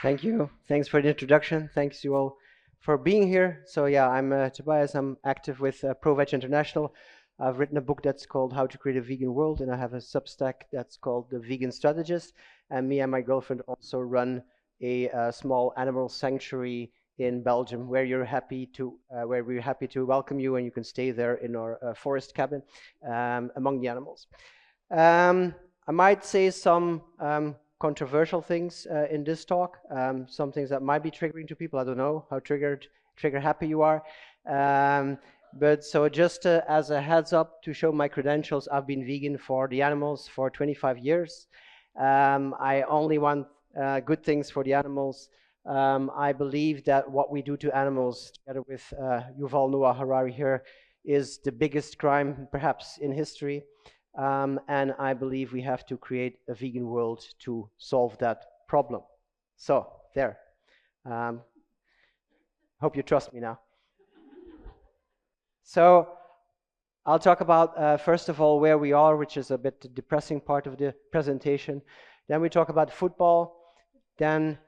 Thank you. Thanks for the introduction. Thanks you all for being here. So yeah, I'm Tobias. I'm active with ProVeg International. I've written a book that's called How to Create a Vegan World, and I have a Substack that's called The Vegan Strategist. And me and my girlfriend also run a small animal sanctuary in Belgium, where we're happy to welcome you, and you can stay there in our forest cabin among the animals. I might say some controversial things in this talk, some things that might be triggering to people. I don't know how trigger happy you are. But so just as a heads up to show my credentials, I've been vegan for the animals for 25 years. I only want good things for the animals. I believe that what we do to animals, together with Yuval Noah Harari here, is the biggest crime perhaps in history. And I believe we have to create a vegan world to solve that problem. So there. Hope you trust me now. So I'll talk about, first of all, where we are, which is a bit the depressing part of the presentation. Then we talk about football. Then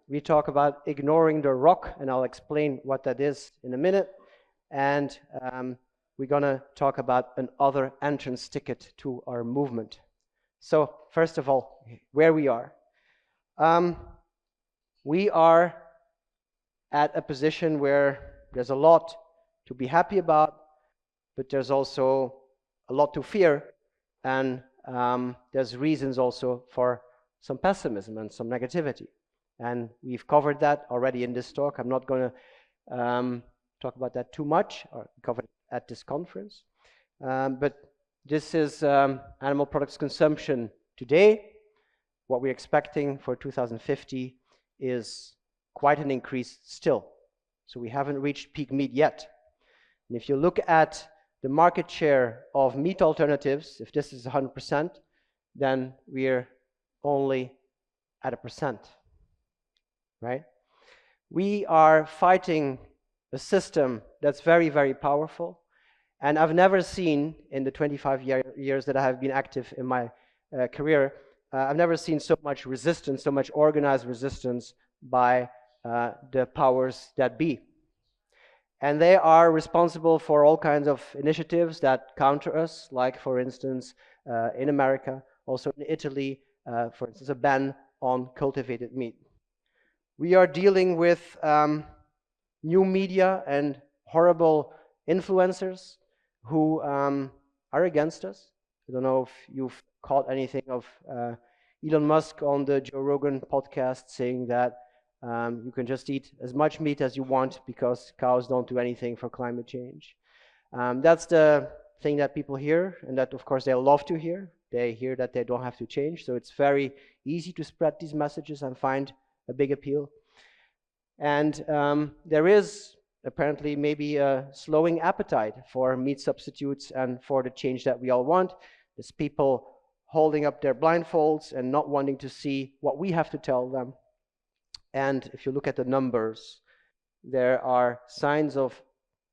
we talk about ignoring the rock, and I'll explain what that is in a minute. And we're going to talk about another entrance ticket to our movement. So first of all, where we are. We are at a position where there's a lot to be happy about, but there's also a lot to fear, and there's reasons also for some pessimism and some negativity. And we've covered that already in this talk. I'm not going to talk about that too much, or cover it at this conference. But this is animal products consumption today. What we're expecting for 2050 is quite an increase still. So we haven't reached peak meat yet. And if you look at the market share of meat alternatives, if this is 100%, then we're only at 1%, right? We are fighting a system that's very, very powerful. And I've never seen, in the 25 years that I have been active in my career, I've never seen so much resistance, so much organized resistance by the powers that be. And they are responsible for all kinds of initiatives that counter us, like, for instance, in America, also in Italy, for instance, a ban on cultivated meat. We are dealing with new media and horrible influencers who are against us. I don't know if you've caught anything of Elon Musk on the Joe Rogan podcast saying that you can just eat as much meat as you want because cows don't do anything for climate change. That's the thing that people hear, and that, of course, they love to hear. They hear that they don't have to change, so it's very easy to spread these messages and find a big appeal. And there is apparently maybe a slowing appetite for meat substitutes and for the change that we all want. There's people holding up their blindfolds and not wanting to see what we have to tell them. And if you look at the numbers, there are signs of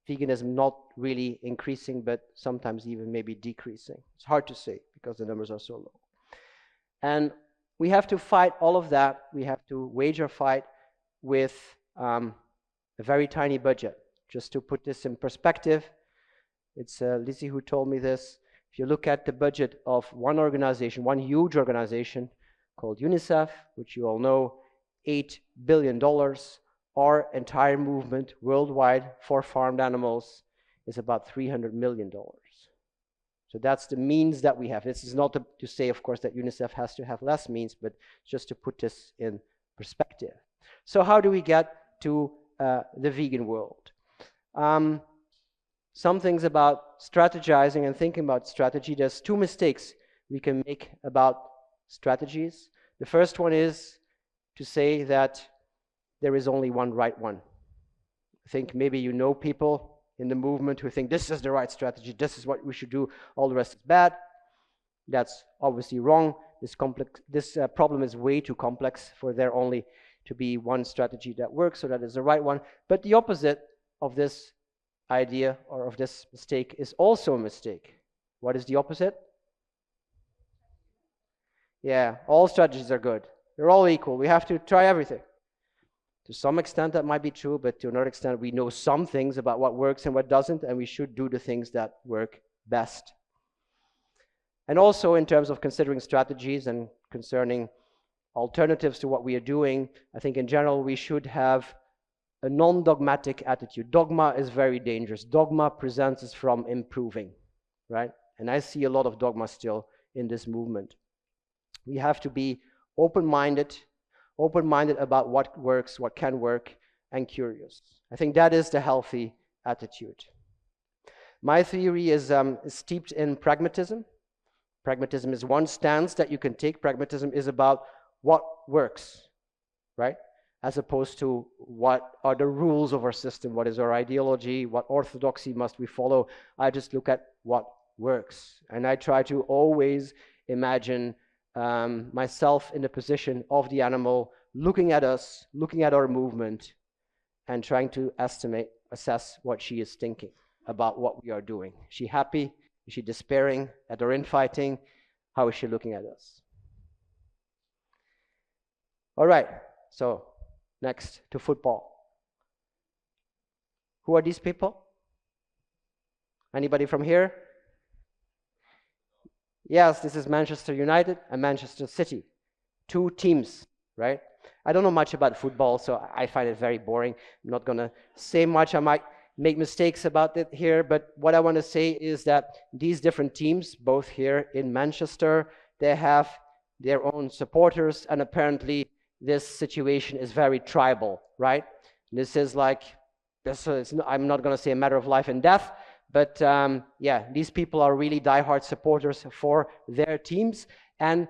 veganism not really increasing, but sometimes even maybe decreasing. It's hard to say because the numbers are so low. And we have to fight all of that. We have to wage our fight with a very tiny budget. Just to put this in perspective, it's Lizzie who told me this. If you look at the budget of one organization, one huge organization called UNICEF, which you all know, $8 billion, our entire movement worldwide for farmed animals is about $300 million. So that's the means that we have. This is not to say, of course, that UNICEF has to have less means, but just to put this in perspective. So how do we get to the vegan world? Some things about strategizing and thinking about strategy. There's two mistakes we can make about strategies. The first one is to say that there is only one right one. I think maybe you know people in the movement who think this is the right strategy, this is what we should do, all the rest is bad. That's obviously wrong. This problem is way too complex for there only to be one strategy that works, so that is the right one. But the opposite of this idea or of this mistake is also a mistake. What is the opposite? Yeah, all strategies are good. We're all equal. We have to try everything. To some extent that might be true, but to another extent we know some things about what works and what doesn't, and we should do the things that work best. And also in terms of considering strategies and concerning alternatives to what we are doing, I think in general we should have a non-dogmatic attitude. Dogma is very dangerous. Dogma prevents us from improving, right? And I see a lot of dogma still in this movement. We have to be open-minded about what works, what can work, and curious. I think that is the healthy attitude. My theory is steeped in pragmatism. Pragmatism is one stance that you can take. Pragmatism is about what works, right? As opposed to what are the rules of our system, what is our ideology, what orthodoxy must we follow. I just look at what works. And I try to always imagine myself in the position of the animal, looking at us, looking at our movement, and trying to assess what she is thinking about what we are doing. Is she happy? Is she despairing at our infighting? How is she looking at us? All right, so next to football. Who are these people? Anybody from here? Yes, this is Manchester United and Manchester City. Two teams, right? I don't know much about football, so I find it very boring. I'm not going to say much. I might make mistakes about it here, but what I want to say is that these different teams, both here in Manchester, they have their own supporters, and apparently this situation is very tribal, right? This is like, I'm not going to say a matter of life and death, but yeah, these people are really diehard supporters for their teams, and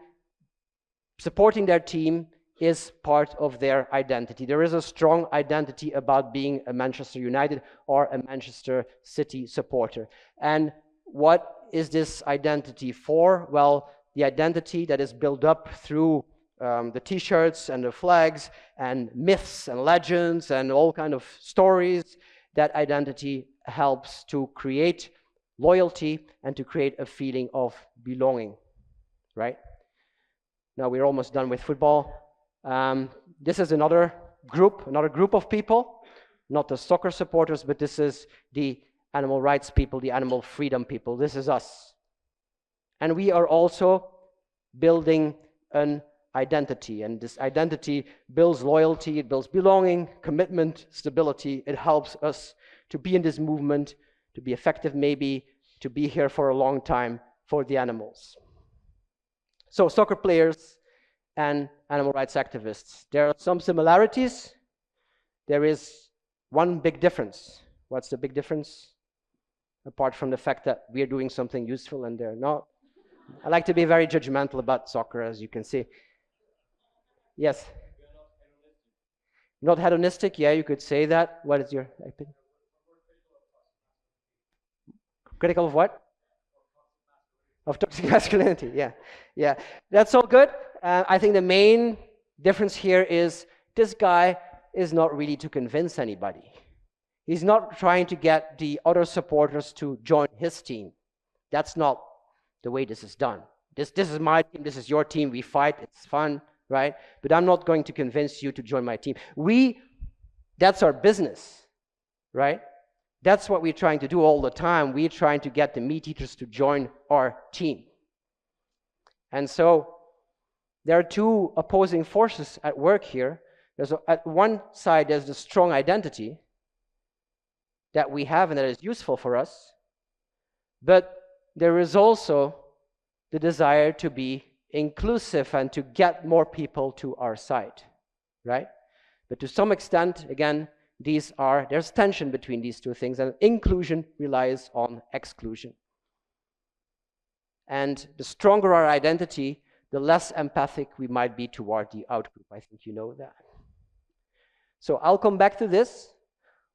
supporting their team is part of their identity. There is a strong identity about being a Manchester United or a Manchester City supporter. And what is this identity for? Well, the identity that is built up through the t-shirts and the flags and myths and legends and all kind of stories, that identity helps to create loyalty and to create a feeling of belonging, right? Now we're almost done with football. This is another group of people, not the soccer supporters, but this is the animal rights people, the animal freedom people. This is us. And we are also building an identity, and this identity builds loyalty, it builds belonging, commitment, stability. It helps us to be in this movement, to be effective maybe, to be here for a long time for the animals. So soccer players and animal rights activists. There are some similarities. There is one big difference. What's the big difference? Apart from the fact that we are doing something useful and they're not. I like to be very judgmental about soccer, as you can see. Yes? Not hedonistic? Yeah, you could say that. What is your opinion? Critical of what? Of toxic masculinity, yeah. Yeah, that's all good. I think the main difference here is this guy is not really to convince anybody. He's not trying to get the other supporters to join his team. That's not the way this is done. This is my team, this is your team, we fight, it's fun, right? But I'm not going to convince you to join my team. That's our business, right? That's what we're trying to do all the time. We're trying to get the meat eaters to join our team. And so there are two opposing forces at work here. At one side, there's the strong identity that we have and that is useful for us. But there is also the desire to be inclusive and to get more people to our side, right? But to some extent, again, there's tension between these two things, and inclusion relies on exclusion. And the stronger our identity, the less empathic we might be toward the outgroup. I think you know that. So I'll come back to this.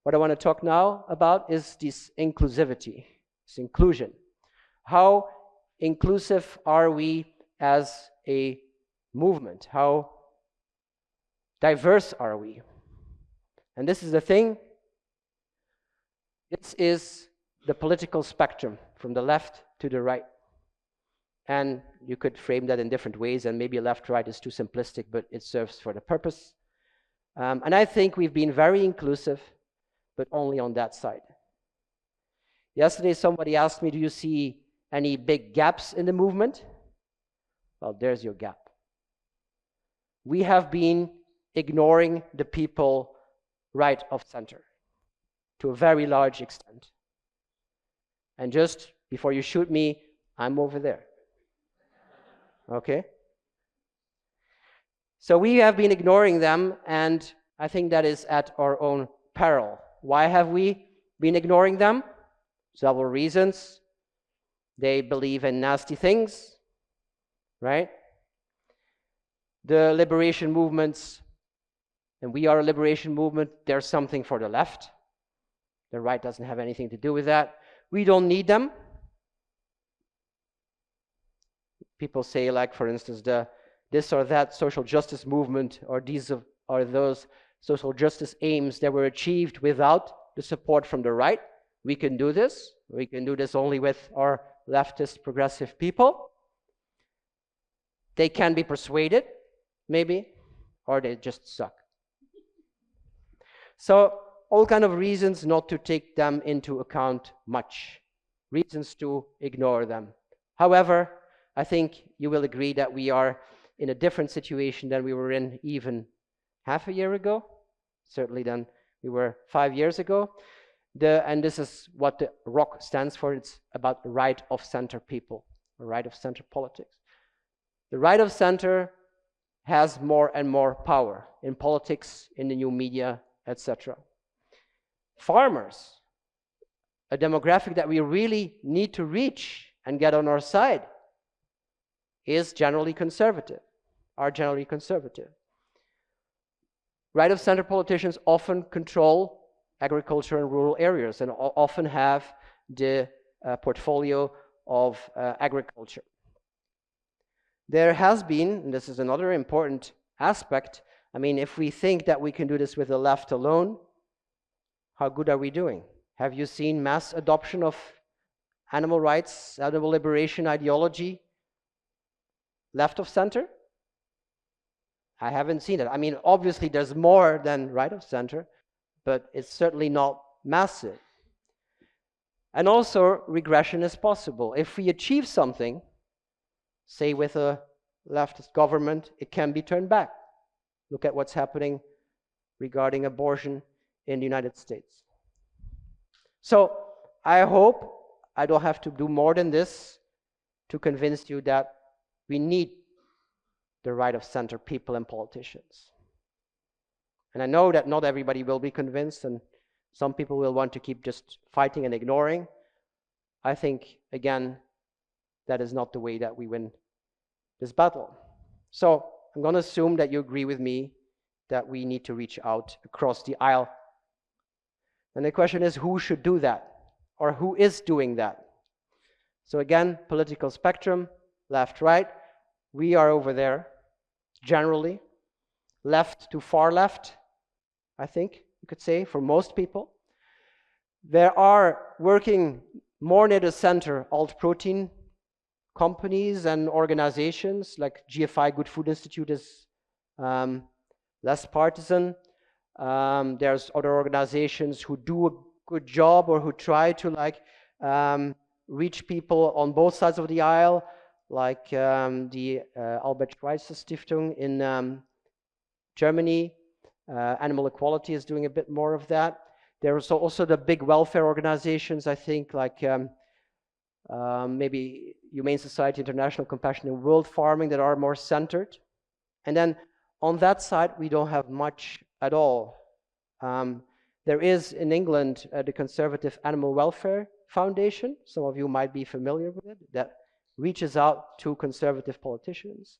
What I want to talk now about is this inclusivity, this inclusion. How inclusive are we as a movement? How diverse are we? And this is the thing. This is the political spectrum from the left to the right. And you could frame that in different ways, and maybe left-right is too simplistic, but it serves for the purpose. And I think we've been very inclusive, but only on that side. Yesterday, somebody asked me, do you see any big gaps in the movement? Well, there's your gap. We have been ignoring the people right of center to a very large extent. And just before you shoot me, I'm over there. Okay? So we have been ignoring them, and I think that is at our own peril. Why have we been ignoring them? Several reasons. They believe in nasty things, right? The liberation movements, and we are a liberation movement, there's something for the left. The right doesn't have anything to do with that. We don't need them. People say, like, for instance, this or that social justice movement, or these or those social justice aims that were achieved without the support from the right. We can do this. We can do this only with our leftist progressive people. They can be persuaded, maybe, or they just suck. So all kind of reasons not to take them into account much. Reasons to ignore them. However, I think you will agree that we are in a different situation than we were in even half a year ago, certainly than we were 5 years ago. And this is what the ROC stands for. It's about right of center people, or right of center politics. The right of center has more and more power in politics, in the new media, etc. Farmers, a demographic that we really need to reach and get on our side, is generally conservative, are generally conservative. Right of center politicians often control agriculture and rural areas and often have the portfolio of agriculture. There has been, and this is another important aspect, I mean, if we think that we can do this with the left alone, how good are we doing? Have you seen mass adoption of animal rights, animal liberation ideology, left of center? I haven't seen it. I mean, obviously there's more than right of center, but it's certainly not massive. And also, regression is possible. If we achieve something, say with a leftist government, it can be turned back. Look at what's happening regarding abortion in the United States. So I hope I don't have to do more than this to convince you that we need the right of center people and politicians. And I know that not everybody will be convinced, and some people will want to keep just fighting and ignoring. I think, again, that is not the way that we win this battle. So I'm going to assume that you agree with me that we need to reach out across the aisle. And the question is, who should do that? Or who is doing that? So again, political spectrum, left, right. We are over there, generally. Left to far left, I think you could say, for most people. There are working more near the center alt-protein companies and organizations, like GFI, Good Food Institute, is less partisan. There's other organizations who do a good job or who try to reach people on both sides of the aisle, like the Albert Schweitzer Stiftung in Germany. Animal Equality is doing a bit more of that. There's also the big welfare organizations, I think, like maybe Humane Society, International Compassion and World Farming, that are more centered. And then on that side, we don't have much at all. There is in England the Conservative Animal Welfare Foundation. Some of you might be familiar with it, that reaches out to conservative politicians.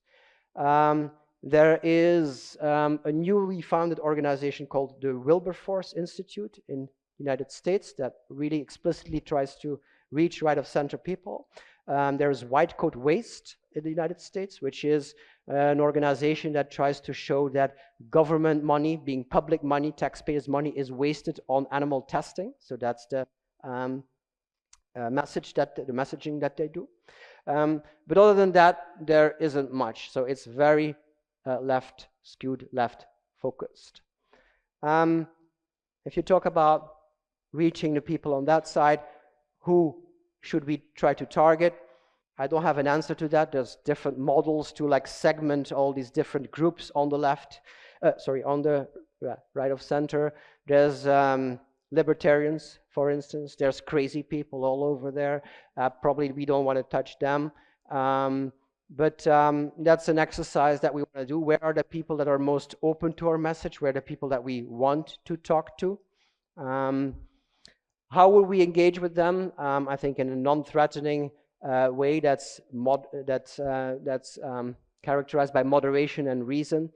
There is a newly founded organization called the Wilberforce Institute in the United States that really explicitly tries to reach right-of-center people. There's White Coat Waste in the United States, which is an organization that tries to show that government money, being public money, taxpayers' money, is wasted on animal testing. So that's the messaging that they do. But other than that, there isn't much. So it's very left skewed, left focused. If you talk about reaching the people on that side, who should we try to target? I don't have an answer to that. There's different models to like segment all these different groups on the left, on the right of center. There's libertarians, for instance. There's crazy people all over there. Probably we don't want to touch them. But that's an exercise that we want to do. Where are the people that are most open to our message? Where are the people that we want to talk to? How will we engage with them? I think in a non-threatening way that's characterized by moderation and reason,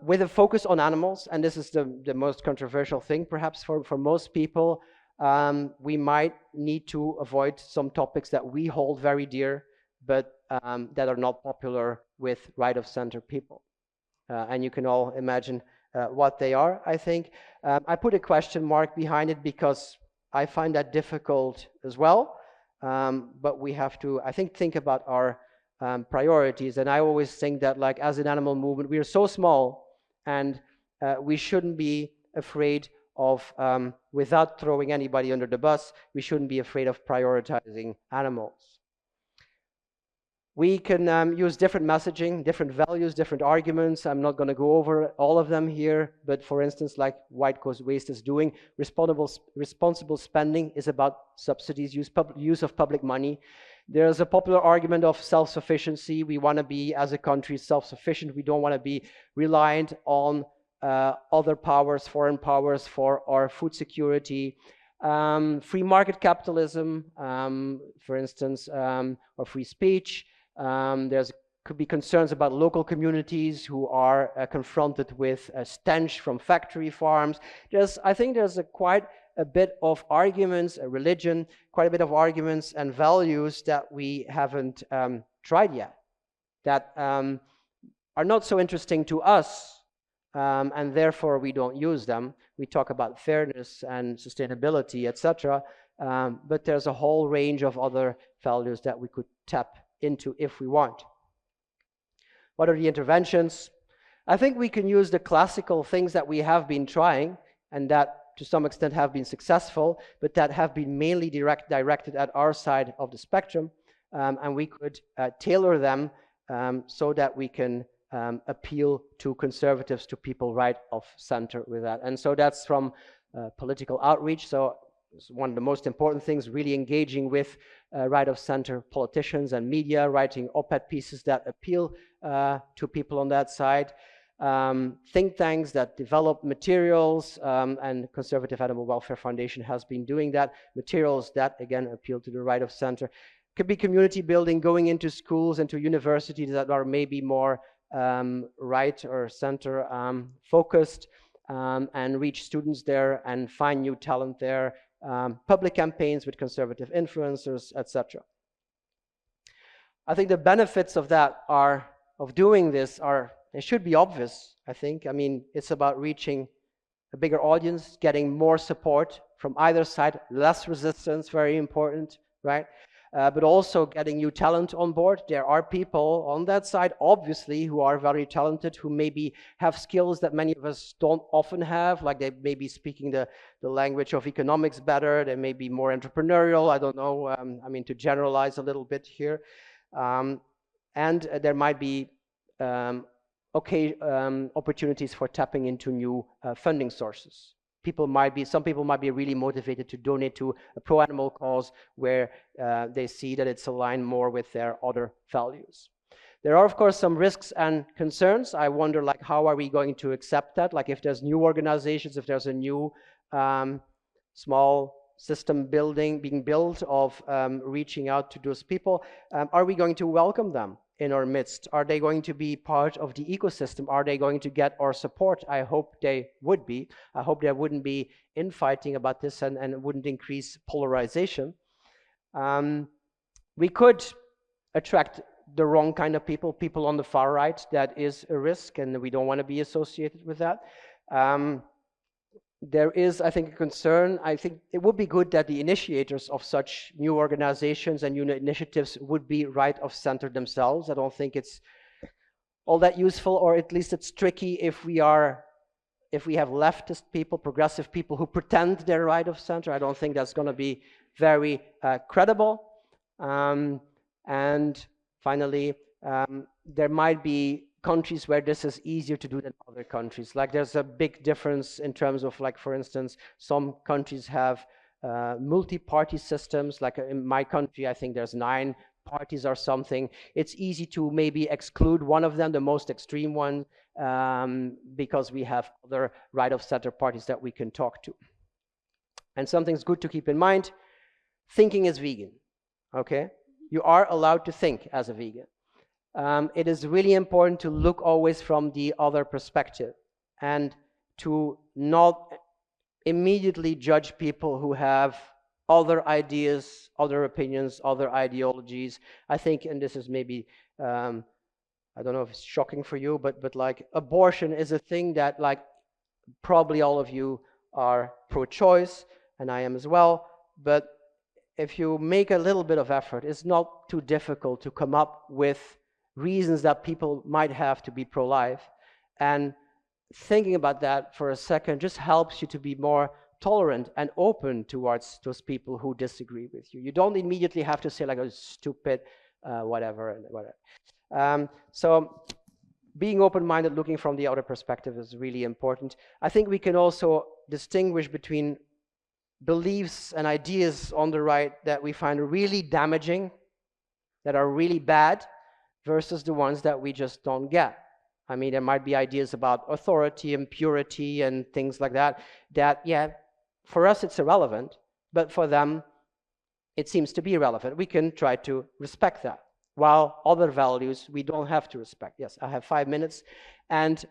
with a focus on animals. And this is the most controversial thing, perhaps, for most people. We might need to avoid some topics that we hold very dear, but that are not popular with right-of-center people. And you can all imagine what they are, I think. I put a question mark behind it because I find that difficult as well. But we have to, I think about our priorities. And I always think that, like, as an animal movement, we are so small, and we shouldn't be afraid of, without throwing anybody under the bus, we shouldn't be afraid of prioritizing animals. We can use different messaging, different values, different arguments. I'm not going to go over all of them here, but for instance, like White Coast Waste is doing, responsible spending is about subsidies, use of public money. There's a popular argument of self-sufficiency. We want to be, as a country, self-sufficient. We don't want to be reliant on other powers, foreign powers, for our food security. Free market capitalism, for instance, or free speech. Could be concerns about local communities who are confronted with a stench from factory farms. I think there's quite a bit of arguments, religion, quite a bit of arguments and values that we haven't tried yet, that are not so interesting to us, and therefore we don't use them. We talk about fairness and sustainability, etc., but there's a whole range of other values that we could tap into if we want. What are the interventions? I think we can use the classical things that we have been trying, and that to some extent have been successful, but that have been mainly directed at our side of the spectrum, and we could tailor them so that we can appeal to conservatives, to people right of center with that. And so that's from political outreach. So it's one of the most important things, really engaging with right-of-center politicians and media, writing op-ed pieces that appeal to people on that side. Think tanks that develop materials, and Conservative Animal Welfare Foundation has been doing that. Materials that, again, appeal to the right-of-center. Could be community building, going into schools and to universities that are maybe more right or center focused, and reach students there and find new talent there. Public campaigns with conservative influencers, etc. I think the benefits of that of doing this they should be obvious, I think. I mean, it's about reaching a bigger audience, getting more support from either side, less resistance, very important, right? But also getting new talent on board. There are people on that side, obviously, who are very talented, who maybe have skills that many of us don't often have, like they may be speaking the language of economics better, they may be more entrepreneurial, I don't know, I mean, to generalize a little bit here. And there might be opportunities for tapping into new funding sources. Some people might be really motivated to donate to a pro-animal cause where they see that it's aligned more with their other values. There are, of course, some risks and concerns. I wonder, like, how are we going to accept that? Like, if there's new organizations, if there's a new small system being built of reaching out to those people, are we going to welcome them in our midst? Are they going to be part of the ecosystem? Are they going to get our support? I hope they would be. I hope there wouldn't be infighting about this and it wouldn't increase polarization. We could attract the wrong kind of people on the far right. That is a risk, and we don't want to be associated with that. there is, I think, a concern. I think it would be good that the initiators of such new organizations and new initiatives would be right of center themselves. I don't think it's all that useful, or at least it's tricky if we have leftist people, progressive people who pretend they're right of center. I don't think that's going to be very credible. And finally, there might be countries where this is easier to do than other countries. Like there's a big difference in terms of, like, for instance, some countries have multi-party systems. Like in my country, I think there's 9 parties or something. It's easy to maybe exclude one of them, the most extreme one, because we have other right of center parties that we can talk to. And something's good to keep in mind: thinking is vegan. Okay, you are allowed to think as a vegan. It is really important to look always from the other perspective and to not immediately judge people who have other ideas, other opinions, other ideologies. I think, and this is maybe, I don't know if it's shocking for you, but like abortion is a thing that, like, probably all of you are pro-choice, and I am as well, but if you make a little bit of effort, it's not too difficult to come up with reasons that people might have to be pro-life. And thinking about that for a second just helps you to be more tolerant and open towards those people who disagree with you. You don't immediately have to say, like, oh, stupid, whatever, and whatever. So being open-minded, looking from the other perspective is really important. I think we can also distinguish between beliefs and ideas on the right that we find really damaging, that are really bad, versus the ones that we just don't get. I mean, there might be ideas about authority and purity and things like that, yeah, for us it's irrelevant, but for them it seems to be relevant. We can try to respect that, while other values we don't have to respect. Yes, I have 5 minutes. And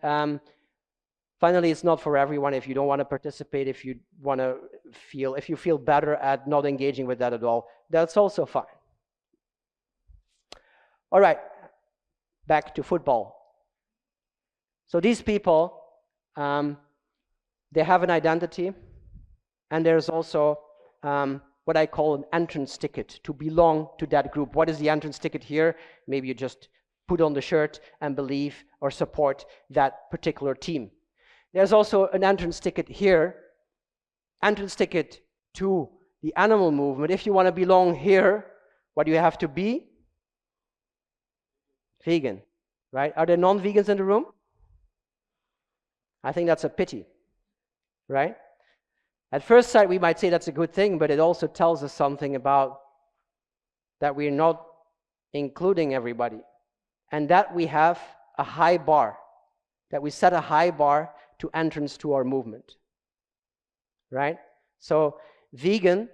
finally, it's not for everyone. If you don't want to participate, if you feel better at not engaging with that at all, that's also fine. All right, back to football. So these people, they have an identity, and there's also what I call an entrance ticket to belong to that group. What is the entrance ticket here? Maybe you just put on the shirt and believe or support that particular team. There's also an entrance ticket here, entrance ticket to the animal movement. If you want to belong here, what do you have to be? Vegan, right? Are there non-vegans in the room? I think that's a pity, right? At first sight, we might say that's a good thing, but it also tells us something about that we're not including everybody, and that we have a high bar, that we set a high bar to entrance to our movement, right? So vegan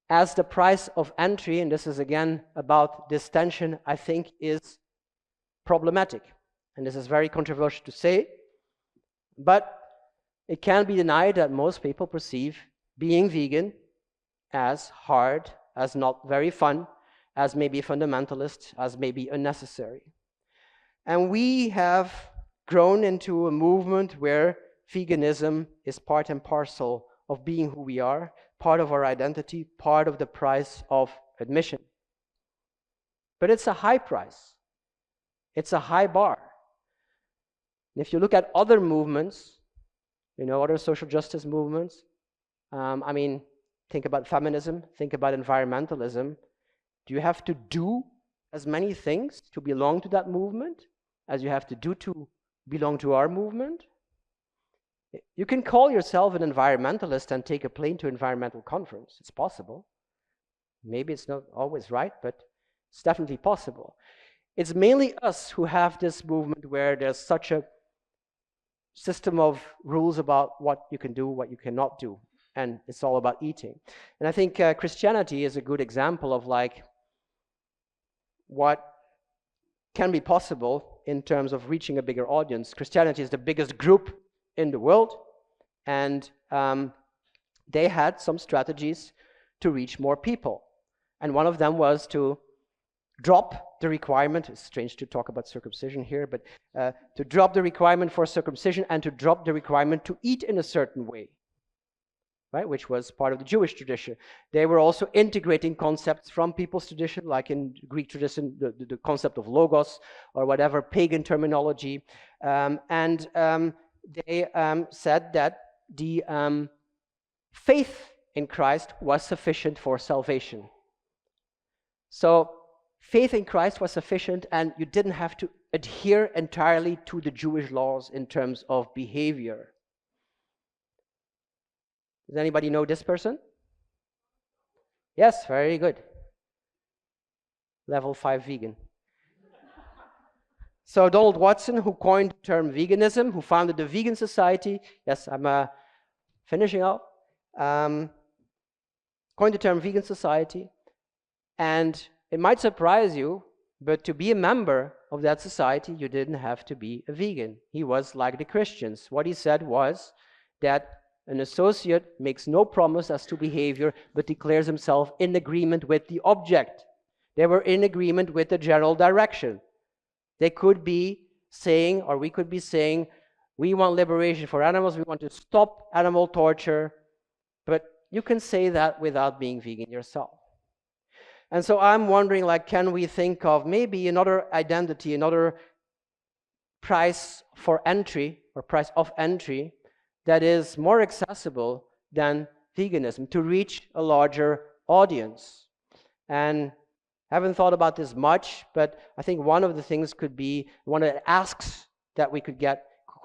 as the price of entry, and this is again about this tension, I think is problematic. And this is very controversial to say, but it can't be denied that most people perceive being vegan as hard, as not very fun, as maybe fundamentalist, as maybe unnecessary. And we have grown into a movement where veganism is part and parcel of being who we are, part of our identity, part of the price of admission. But it's a high price. It's a high bar. And if you look at other movements, other social justice movements, I mean, think about feminism, think about environmentalism. Do you have to do as many things to belong to that movement as you have to do to belong to our movement? You can call yourself an environmentalist and take a plane to an environmental conference. It's possible. Maybe it's not always right, but it's definitely possible. It's mainly us who have this movement where there's such a system of rules about what you can do, what you cannot do, and it's all about eating. And I think Christianity is a good example of like what can be possible in terms of reaching a bigger audience. Christianity is the biggest group in the world, and they had some strategies to reach more people. And one of them was to drop the requirement, it's strange to talk about circumcision here, but to drop the requirement for circumcision and to drop the requirement to eat in a certain way. right, which was part of the Jewish tradition. They were also integrating concepts from people's tradition, like in Greek tradition, the concept of logos or whatever, pagan terminology. They said that the faith in Christ was sufficient for salvation. So faith in Christ was sufficient, and you didn't have to adhere entirely to the Jewish laws in terms of behavior. Does anybody know this person? Yes, very good. Level 5 vegan. So Donald Watson, who coined the term veganism, who founded the Vegan Society, yes, I'm finishing up, coined the term Vegan Society, and it might surprise you, but to be a member of that society, you didn't have to be a vegan. He was like the Christians. What he said was that an associate makes no promise as to behavior, but declares himself in agreement with the object. They were in agreement with the general direction. They could be saying, or we could be saying, we want liberation for animals, we want to stop animal torture, but you can say that without being vegan yourself. And so I'm wondering, like, can we think of maybe another identity, another price for entry, or price of entry, that is more accessible than veganism to reach a larger audience? And I haven't thought about this much, but I think one of the things could be, one of the asks that we could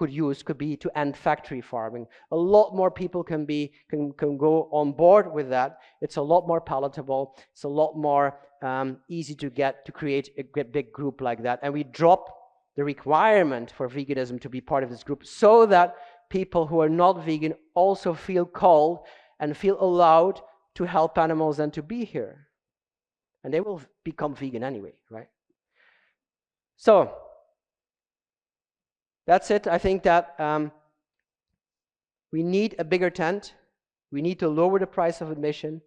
use could be to end factory farming. A lot more people can go on board with that. It's a lot more palatable. It's a lot more easy to create a big group like that. And we drop the requirement for veganism to be part of this group, so that people who are not vegan also feel called and feel allowed to help animals and to be here. And they will become vegan anyway, right? So that's it. I think that we need a bigger tent. We need to lower the price of admission.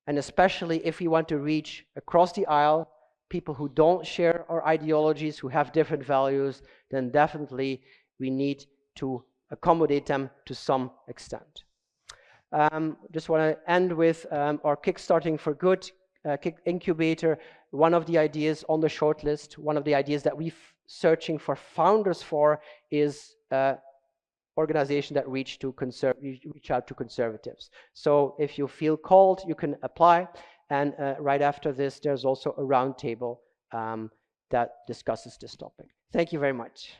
And especially if we want to reach across the aisle people who don't share our ideologies, who have different values, then definitely we need to accommodate them to some extent. Just want to end with our Kickstarting for Good incubator. One of the ideas on the short list, one of the ideas that we're searching for founders for, is organization that reach out to conservatives. So if you feel called, you can apply. And right after this, there's also a roundtable that discusses this topic. Thank you very much.